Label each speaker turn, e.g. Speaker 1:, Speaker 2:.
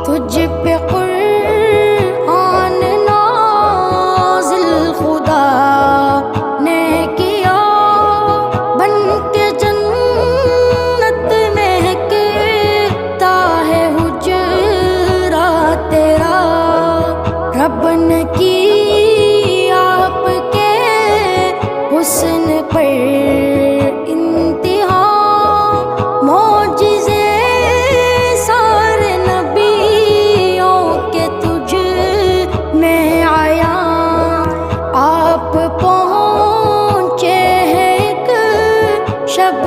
Speaker 1: تجھ پہ قرآن نازل خدا نے کیا، بن کے جنت مہکتا ہے حجرہ تیرا، رب نے کی آپ کے حسن پر انتہا، معجزے سارے نبیوں کے تجھ میں آیا، آپ پہنچے ہیں ایک شب